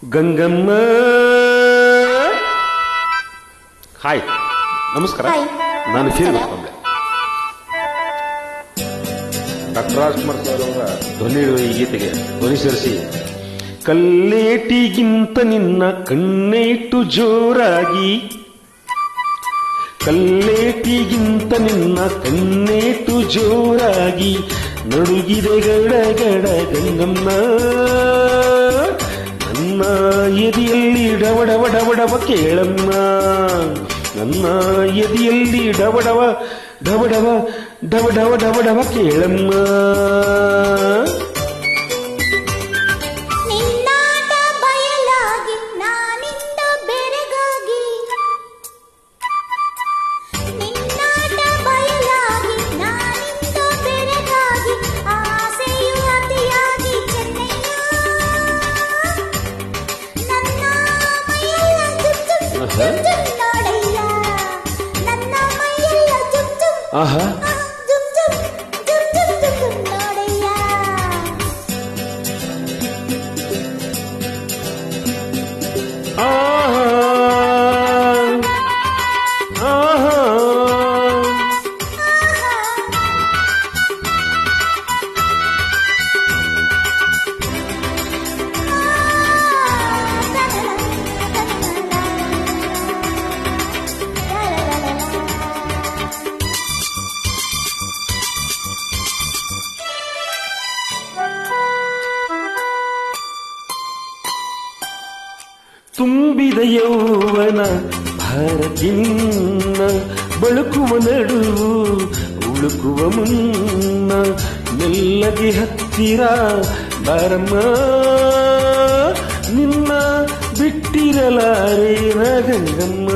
Gangamma. Hi, ನಮಸ್ಕಾರ. ನಾನು feel ಮಾಡ್ಕೊಂಡೆ. ಡಾಕ್ಟರ್ ರಾಜ್ಕುಮಾರ್ ಸರ್ ಅವರ ಧ್ವನಿ ಈ ಗೀತೆಗೆ ಧ್ವನಿ ಸೇರಿಸಿ, ಕಲ್ಲೇಟಿಗಿಂತ ನಿನ್ನ ಕಣ್ಣೇಟು ಜೋರಾಗಿ, ಕಲ್ಲೇಟಿಗಿಂತ ನಿನ್ನ ಕಣ್ಣೇಟು ಜೋರಾಗಿ ನಡುಗಿದೆ ಗಡಗಡ ಗಂಗಮ್ಮ. ನನ್ನ ಎದೆಯಲ್ಲಿ ಡವಡವ ಡವಡವ ಕೇಳಮ್ಮ, ನನ್ನ ಎದೆಯಲ್ಲಿ ಡವಡವ ಡವಡವ ಡವಡವ ಡವಡವ ಕೇಳಮ್ಮ. ಆಹಾ, ತುಂಬಿದ ಯೌವನ ಭಾರತಿನ್ನ ಬಳುಕುವ ನಡುವು ಉಳುಕುವ ಮುನ್ನ ಮೆಲ್ಲಗೆ ಹತ್ತಿರ ಬಾರಮ್ಮ. ನಿನ್ನ ಬಿಟ್ಟಿರಲಾರೆ ಗಂಗಮ್ಮ.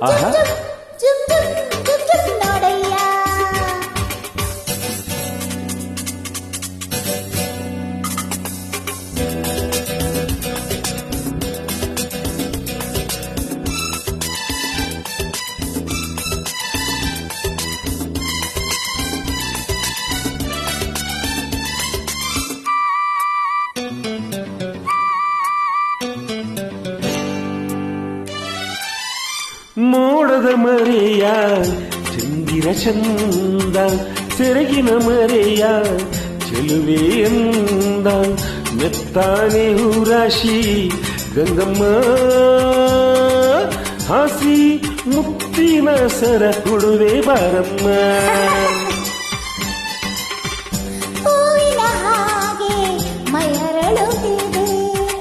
ಆಹಾ, ಮೋಡದ ಮರೆಯ ಚಂದಿರ ಚಂದ, ಸೆರಗಿನ ಮರೆಯ ಚೆಲುವೆಯಂದ, ಮೆತ್ತಾನೆ ಹೂರಾಶಿ ಗಂಗಮ್ಮ. ಹಾಸಿ ಮುಕ್ತಿನ ಸರ ಕೊಡುವೆ ಬಾರಮ್ಮ.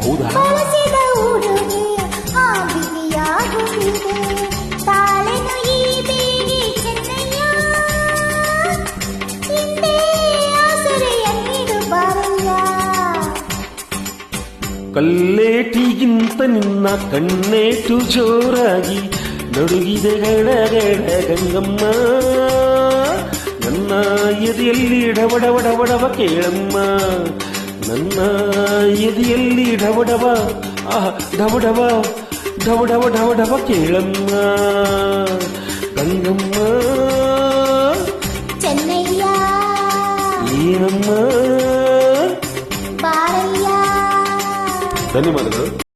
ಹೌದಾ? ಕಲ್ಲೇಟಿಗಿಂತ ನಿನ್ನ ಕಣ್ಣೇಟು ಜೋರಾಗಿ ನಡುಗಿದೆ ಗಡಗಡ ಗಂಗಮ್ಮ. ನನ್ನ ಎದೆಯಲ್ಲಿ ಡವಡವ ಡವಡವ ಕೇಳಮ್ಮ, ನನ್ನ ಎದೆಯಲ್ಲಿ ಡವಡವ ಡವಡವ ಡವಡವ ಡವಡವ ಕೇಳಮ್ಮ ಗಂಗಮ್ಮ. ಚೆನ್ನಯ್ಯ ಏನಮ್ಮ. ಬಾರಯ್ಯ. ಧನ್ಯವಾದಗಳು.